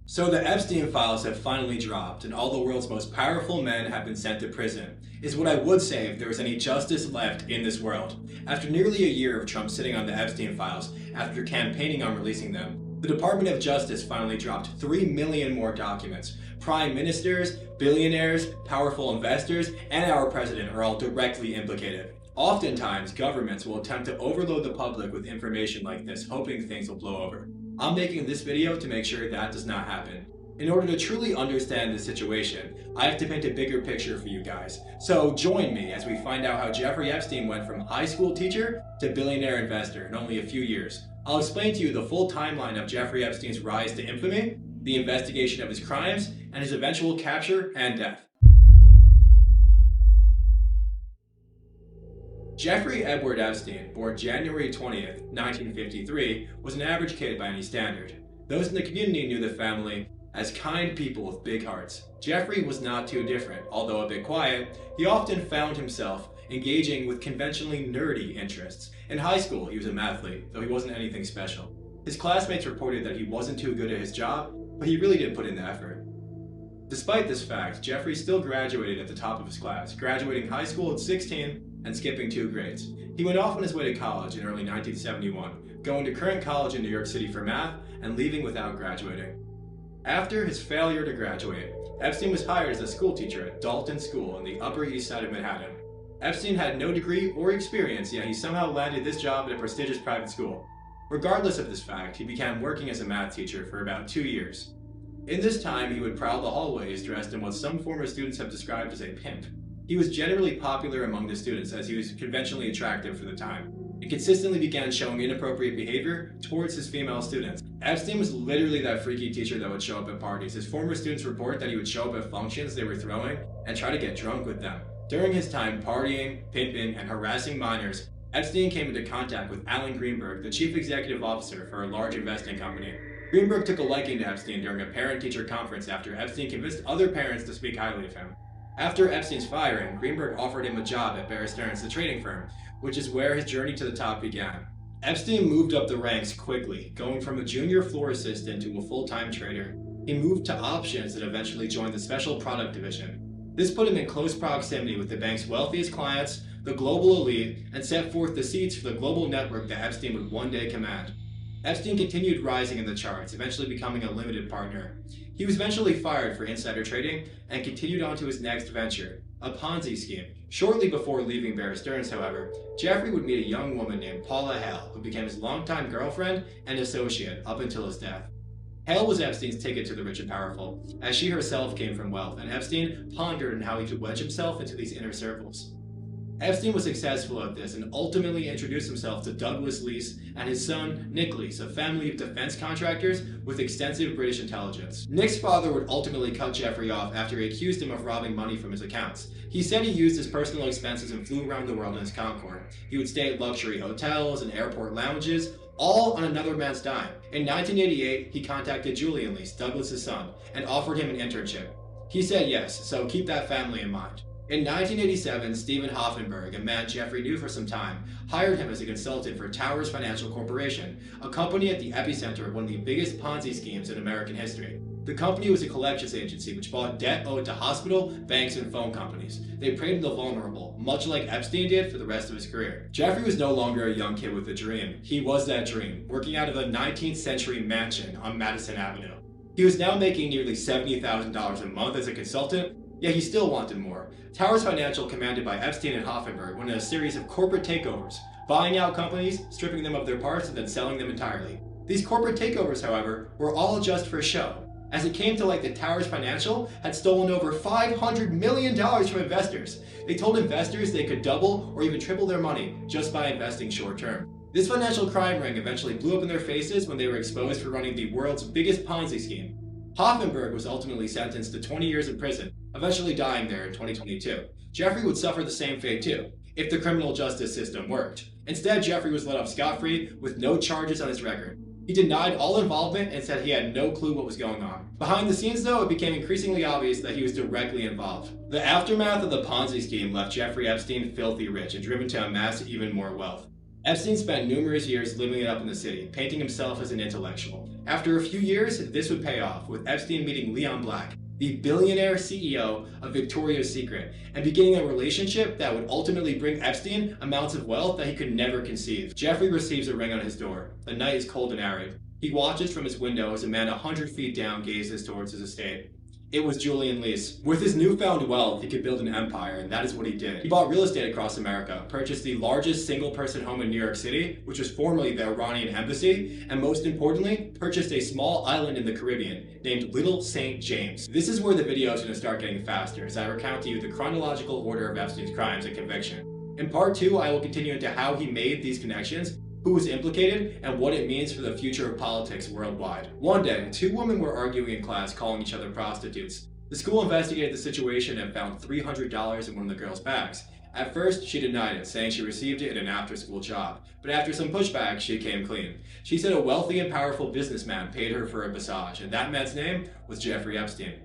So the Epstein files have finally dropped, and all the world's most powerful men have been sent to prison, is what I would say if there was any justice left in this world. After nearly a year of Trump sitting on the Epstein files, after campaigning on releasing them, the Department of Justice finally dropped 3 million more documents. Prime ministers, billionaires, powerful investors, and our president are all directly implicated. Oftentimes, governments will attempt to overload the public with information like this, hoping things will blow over. I'm making this video to make sure that does not happen. In order to truly understand the situation, I have to paint a bigger picture for you guys. So join me as we find out how Jeffrey Epstein went from high school teacher to billionaire investor in only a few years. I'll explain to you the full timeline of Jeffrey Epstein's rise to infamy, the investigation of his crimes, and his eventual capture and death. Jeffrey Edward Epstein, born January 20th, 1953, was an average kid by any standard. Those in the community knew the family as kind people with big hearts. Jeffrey was not too different. Although a bit quiet, he often found himself engaging with conventionally nerdy interests. In high school, he was a mathlete, though he wasn't anything special. His classmates reported that he wasn't too good at his job, but he really did put in the effort. Despite this fact, Jeffrey still graduated at the top of his class, graduating high school at 16 and skipping 2 grades. He went off on his way to college in early 1971, going to Current College in New York City for math and leaving without graduating. After his failure to graduate, Epstein was hired as a school teacher at Dalton School on the Upper East Side of Manhattan. Epstein had no degree or experience, yet he somehow landed this job at a prestigious private school. Regardless of this fact, he began working as a math teacher for about 2 years. In this time, he would prowl the hallways dressed in what some former students have described as a pimp. He was generally popular among the students as he was conventionally attractive for the time, and consistently began showing inappropriate behavior towards his female students. Epstein was literally that freaky teacher that would show up at parties. His former students report that he would show up at functions they were throwing and try to get drunk with them. During his time partying, pimping, and harassing minors, Epstein came into contact with Alan Greenberg, the chief executive officer for a large investing company. Greenberg took a liking to Epstein during a parent-teacher conference after Epstein convinced other parents to speak highly of him. After Epstein's firing, Greenberg offered him a job at Bear Stearns, the trading firm, which is where his journey to the top began. Epstein moved up the ranks quickly, going from a junior floor assistant to a full-time trader. He moved to options and eventually joined the special product division. This put him in close proximity with the bank's wealthiest clients, the global elite, and set forth the seeds for the global network that Epstein would one day command. Epstein continued rising in the charts, eventually becoming a limited partner. He was eventually fired for insider trading and continued on to his next venture, a Ponzi scheme. Shortly before leaving Bear Stearns, however, Jeffrey would meet a young woman named Paula Hale, who became his longtime girlfriend and associate up until his death. Hale was Epstein's ticket to the rich and powerful, as she herself came from wealth, and Epstein pondered on how he could wedge himself into these inner circles. Epstein was successful at this and ultimately introduced himself to Douglas Leese and his son, Nick Leese, a family of defense contractors with extensive British intelligence. Nick's father would ultimately cut Jeffrey off after he accused him of robbing money from his accounts. He said he used his personal expenses and flew around the world in his Concorde. He would stay at luxury hotels and airport lounges, all on another man's dime. In 1988, he contacted Julian Leese, Douglas's son, and offered him an internship. He said yes, so keep that family in mind. In 1987, Stephen Hoffenberg, a man Jeffrey knew for some time, hired him as a consultant for Towers Financial Corporation, a company at the epicenter of one of the biggest Ponzi schemes in American history. The company was a collections agency which bought debt owed to hospital, banks, and phone companies. They preyed on the vulnerable, much like Epstein did for the rest of his career. Jeffrey was no longer a young kid with a dream. He was that dream, working out of a 19th century mansion on Madison Avenue. He was now making nearly $70,000 a month as a consultant, yet he still wanted more. Towers Financial, commanded by Epstein and Hoffenberg, went in a series of corporate takeovers, buying out companies, stripping them of their parts, and then selling them entirely. These corporate takeovers, however, were all just for show. As it came to light that Towers Financial had stolen over $500 million from investors. They told investors they could double or even triple their money just by investing short term. This financial crime ring eventually blew up in their faces when they were exposed for running the world's biggest Ponzi scheme. Hoffenberg was ultimately sentenced to 20 years in prison, eventually dying there in 2022. Jeffrey would suffer the same fate too, if the criminal justice system worked. Instead, Jeffrey was let off scot-free with no charges on his record. He denied all involvement and said he had no clue what was going on. Behind the scenes though, it became increasingly obvious that he was directly involved. The aftermath of the Ponzi scheme left Jeffrey Epstein filthy rich and driven to amass even more wealth. Epstein spent numerous years living it up in the city, painting himself as an intellectual. After a few years, this would pay off, with Epstein meeting Leon Black, the billionaire CEO of Victoria's Secret, and beginning a relationship that would ultimately bring Epstein amounts of wealth that he could never conceive. Jeffrey receives a ring on his door. The night is cold and arid. He watches from his window as a man 100 feet down gazes towards his estate. It was Julian Lease. With his newfound wealth, he could build an empire, and that is what he did. He bought real estate across America, purchased the largest single-person home in New York City, which was formerly the Iranian embassy, and most importantly, purchased a small island in the Caribbean named Little St. James. This is where the video is going to start getting faster, as I recount to you the chronological order of Epstein's crimes and conviction. In part 2, I will continue into how he made these connections, who was implicated, and what it means for the future of politics worldwide. One day, two women were arguing in class, calling each other prostitutes. The school investigated the situation and found $300 in one of the girls' bags. At first, she denied it, saying she received it in an after-school job. But after some pushback, she came clean. She said a wealthy and powerful businessman paid her for a massage, and that man's name was Jeffrey Epstein.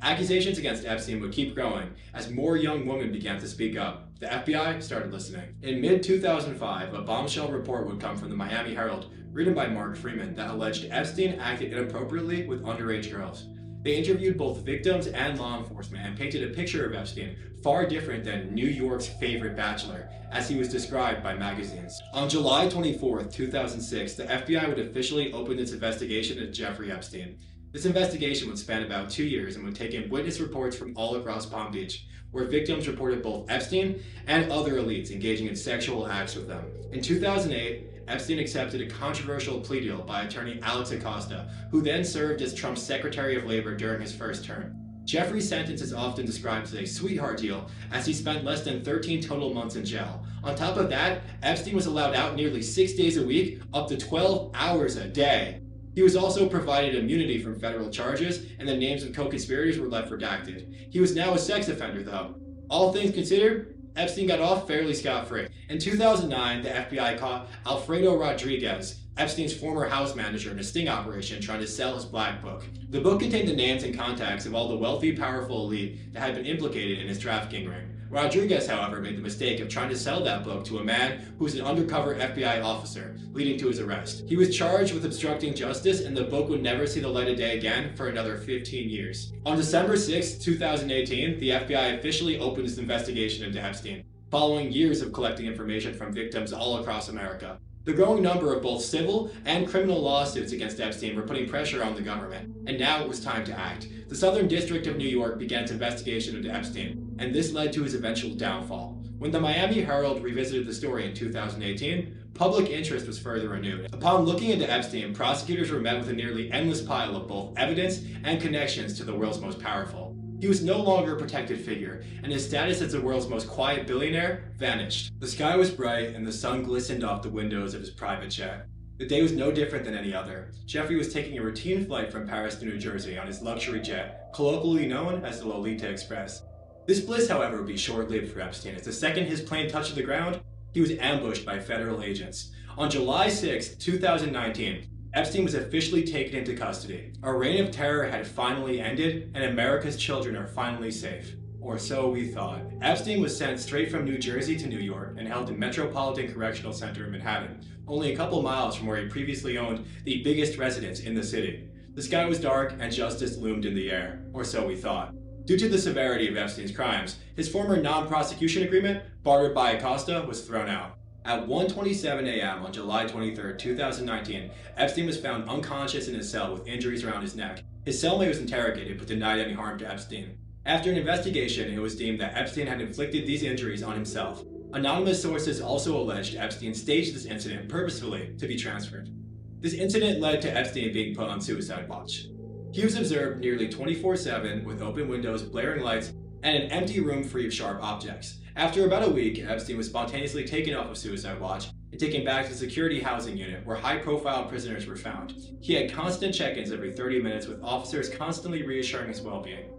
Accusations against Epstein would keep growing as more young women began to speak up. The FBI started listening. In mid-2005, a bombshell report would come from the Miami Herald, written by Mark Freeman, that alleged Epstein acted inappropriately with underage girls. They interviewed both victims and law enforcement and painted a picture of Epstein far different than New York's favorite bachelor, as he was described by magazines. On July 24, 2006, the FBI would officially open its investigation into Jeffrey Epstein. This investigation would span about 2 years and would take in witness reports from all across Palm Beach, where victims reported both Epstein and other elites engaging in sexual acts with them. In 2008, Epstein accepted a controversial plea deal by attorney Alex Acosta, who then served as Trump's Secretary of Labor during his first term. Jeffrey's sentence is often described as a sweetheart deal, as he spent less than 13 total months in jail. On top of that, Epstein was allowed out nearly 6 days a week, up to 12 hours a day. He was also provided immunity from federal charges, and the names of co-conspirators were left redacted. He was now a sex offender, though. All things considered, Epstein got off fairly scot-free. In 2009, the FBI caught Alfredo Rodriguez, Epstein's former house manager in a sting operation trying to sell his black book. The book contained the names and contacts of all the wealthy, powerful elite that had been implicated in his trafficking ring. Rodriguez, however, made the mistake of trying to sell that book to a man who was an undercover FBI officer, leading to his arrest. He was charged with obstructing justice, and the book would never see the light of day again for another 15 years. On December 6, 2018, the FBI officially opened its investigation into Epstein, following years of collecting information from victims all across America. The growing number of both civil and criminal lawsuits against Epstein were putting pressure on the government, and now it was time to act. The Southern District of New York began its investigation into Epstein, and this led to his eventual downfall. When the Miami Herald revisited the story in 2018, public interest was further renewed. Upon looking into Epstein, prosecutors were met with a nearly endless pile of both evidence and connections to the world's most powerful. He was no longer a protected figure, and his status as the world's most quiet billionaire vanished. The sky was bright, and the sun glistened off the windows of his private jet. The day was no different than any other. Jeffrey was taking a routine flight from Paris to New Jersey on his luxury jet, colloquially known as the Lolita Express. This bliss, however, would be short-lived for Epstein, as the second his plane touched the ground, he was ambushed by federal agents. On July 6, 2019, Epstein was officially taken into custody. A reign of terror had finally ended, and America's children are finally safe. Or so we thought. Epstein was sent straight from New Jersey to New York and held in Metropolitan Correctional Center in Manhattan, only a couple miles from where he previously owned the biggest residence in the city. The sky was dark and justice loomed in the air. Or so we thought. Due to the severity of Epstein's crimes, his former non-prosecution agreement, bartered by Acosta, was thrown out. At 1:27 a.m. on July 23, 2019, Epstein was found unconscious in his cell with injuries around his neck. His cellmate was interrogated but denied any harm to Epstein. After an investigation, it was deemed that Epstein had inflicted these injuries on himself. Anonymous sources also alleged Epstein staged this incident purposefully to be transferred. This incident led to Epstein being put on suicide watch. He was observed nearly 24/7 with open windows, blaring lights, and an empty room free of sharp objects. After about a week, Epstein was spontaneously taken off of suicide watch and taken back to the security housing unit where high-profile prisoners were found. He had constant check-ins every 30 minutes with officers constantly reassuring his well-being.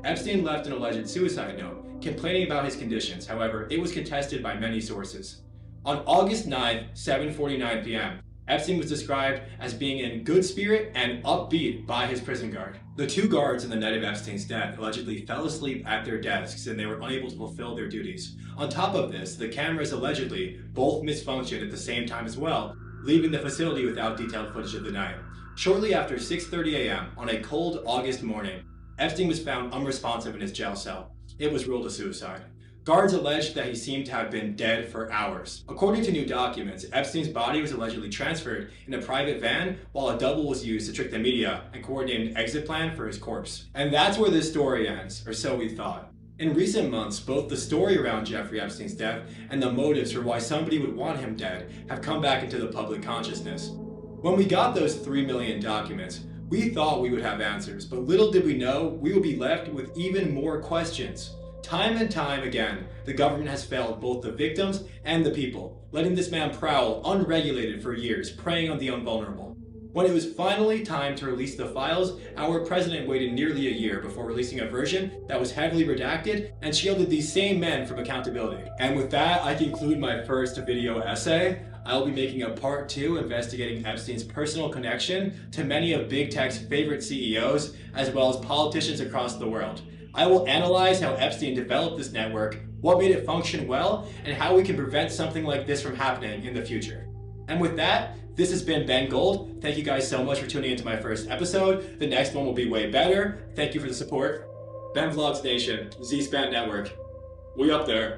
Epstein left an alleged suicide note, complaining about his conditions. However, it was contested by many sources. On August 9, 7:49 p.m., Epstein was described as being in good spirit and upbeat by his prison guard. The two guards on the night of Epstein's death allegedly fell asleep at their desks and they were unable to fulfill their duties. On top of this, the cameras allegedly both misfunctioned at the same time as well, leaving the facility without detailed footage of the night. Shortly after 6:30 a.m. on a cold August morning, Epstein was found unresponsive in his jail cell. It was ruled a suicide. Guards alleged that he seemed to have been dead for hours. According to new documents, Epstein's body was allegedly transferred in a private van while a double was used to trick the media and coordinate an exit plan for his corpse. And that's where this story ends, or so we thought. In recent months, both the story around Jeffrey Epstein's death and the motives for why somebody would want him dead have come back into the public consciousness. When we got those 3 million documents, we thought we would have answers, but little did we know we would be left with even more questions. Time and time again, the government has failed both the victims and the people, letting this man prowl unregulated for years, preying on the vulnerable. When it was finally time to release the files, our president waited nearly a year before releasing a version that was heavily redacted and shielded these same men from accountability. And with that, I conclude my first video essay. I will be making a part 2 investigating Epstein's personal connection to many of big tech's favorite CEOs, as well as politicians across the world. I will analyze how Epstein developed this network, what made it function well, and how we can prevent something like this from happening in the future. And with that, this has been Ben Gold. Thank you guys so much for tuning into my first episode. The next one will be way better. Thank you for the support. Ben Vlogs Nation, Z-Span Network. We up there.